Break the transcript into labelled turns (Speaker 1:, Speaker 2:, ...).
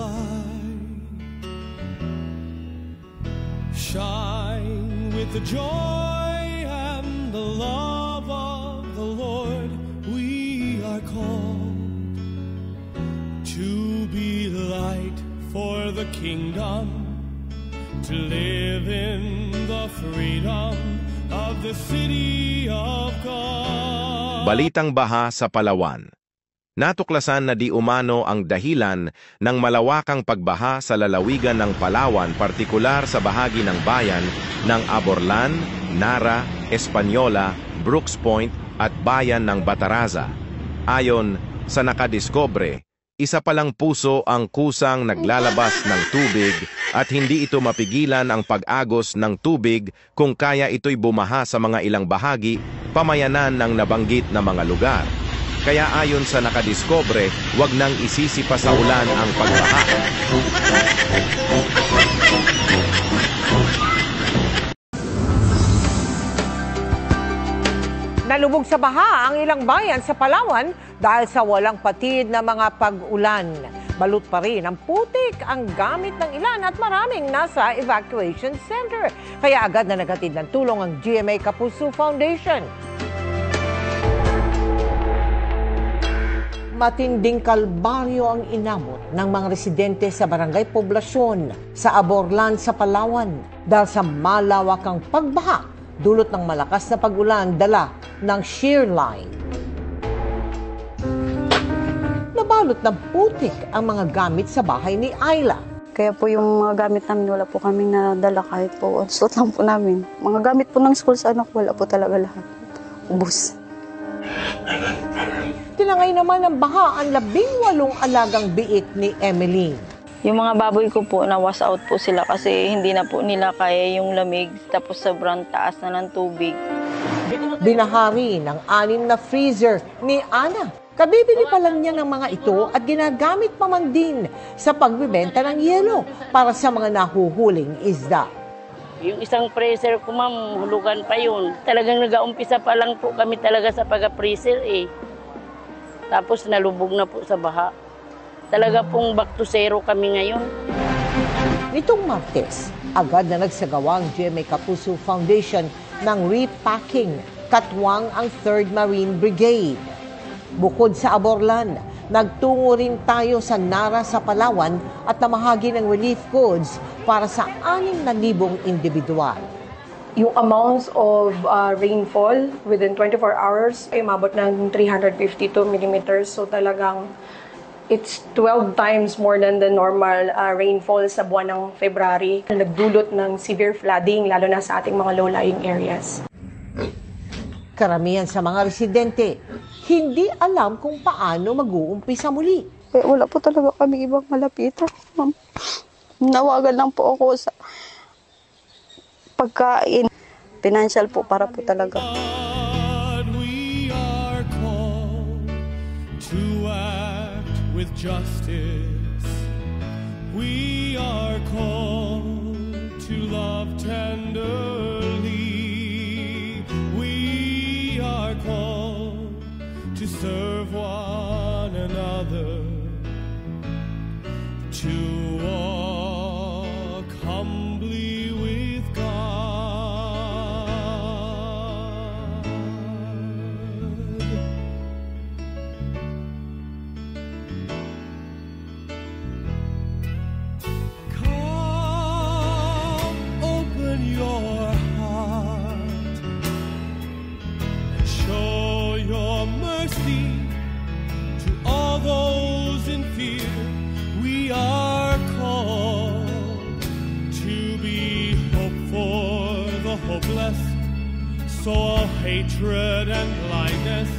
Speaker 1: light. Shine with the joy and the love of the Lord. We are called to be light for the kingdom, to live in the freedom of the city of God.
Speaker 2: Balitang baha sa Palawan. Natuklasan na di umano ang dahilan ng malawakang pagbaha sa lalawigan ng Palawan, partikular sa bahagi ng bayan ng Aborlan, Nara, Española, Brooks Point at bayan ng Bataraza. Ayon sa nakadiskobre, isa palang puso ang kusang naglalabas ng tubig at hindi ito mapigilan ang pag-agos ng tubig kung kaya ito'y bumaha sa mga ilang bahagi, pamayanan ng nabanggit na mga lugar. Kaya ayon sa nakadiskobre, wag nang isisi pa sa ulan ang pagbaha.
Speaker 3: Nalubog sa baha ang ilang bayan sa Palawan dahil sa walang patid na mga pag-ulan. Balut pa rin ang putik ang gamit ng ilan at maraming nasa evacuation center. Kaya agad na naghatid ng tulong ang GMA Kapuso Foundation. Matinding kalbaryo ang inabot ng mga residente sa Barangay Poblasyon sa Aborlan sa Palawan dahil sa malawakang pagbaha dulot ng malakas na pag-ulan dala ng shear line. Nabalot ng putik ang mga gamit sa bahay ni Ayla.
Speaker 4: Kaya po yung mga gamit namin, wala po kaming nadala kahit po. Suot lang po namin. Mga gamit po ng school sa anak, wala po talaga lahat. Ubus.
Speaker 3: Tinangay naman ng baha ang 18 alagang biik ni Emily.
Speaker 4: Yung mga baboy ko po, na-wash out po sila kasi hindi na po nila kaya yung lamig tapos sobrang taas na ng tubig.
Speaker 3: Binahari ng 6 na freezer ni Ana. Kabibili pa lang niya ng mga ito at ginagamit pa man din sa pagbibenta ng yelo para sa mga nahuhuling isda.
Speaker 5: Yung isang freezer ko, ma'am, hulugan pa yun. Talagang nag-aumpisa pa lang po kami talaga sa pag-freezer eh. Tapos nalubog na po sa baha. Talaga pong back to zero kami ngayon.
Speaker 3: Nitong Martes, agad na nagsagawa ang GMA Kapuso Foundation ng repacking, katwang ang 3rd Marine Brigade. Bukod sa Aborlan, nagtungo rin tayo sa Nara sa Palawan at namahagi ng relief goods para sa 6,000 individual.
Speaker 6: Yung amounts of rainfall within 24 hours ay umabot ng 352 millimeters. So talagang it's 12 times more than the normal rainfall sa buwan ng February. Nagdulot ng severe flooding, lalo na sa ating mga low-lying areas.
Speaker 3: Karamihan sa mga residente, hindi alam kung paano mag-uumpisa muli.
Speaker 4: Wala po talaga kami ibang malapitan. Nawagan lang po ako sa pagkain. Financial po para po talaga.
Speaker 1: We are called to act with justice. We are called to love tenderly. We are called to serve one another, to walk humbly with God. Come, open your heart and show your mercy to all those in fear. We are called to be hope for the hopeless, so all hatred and blindness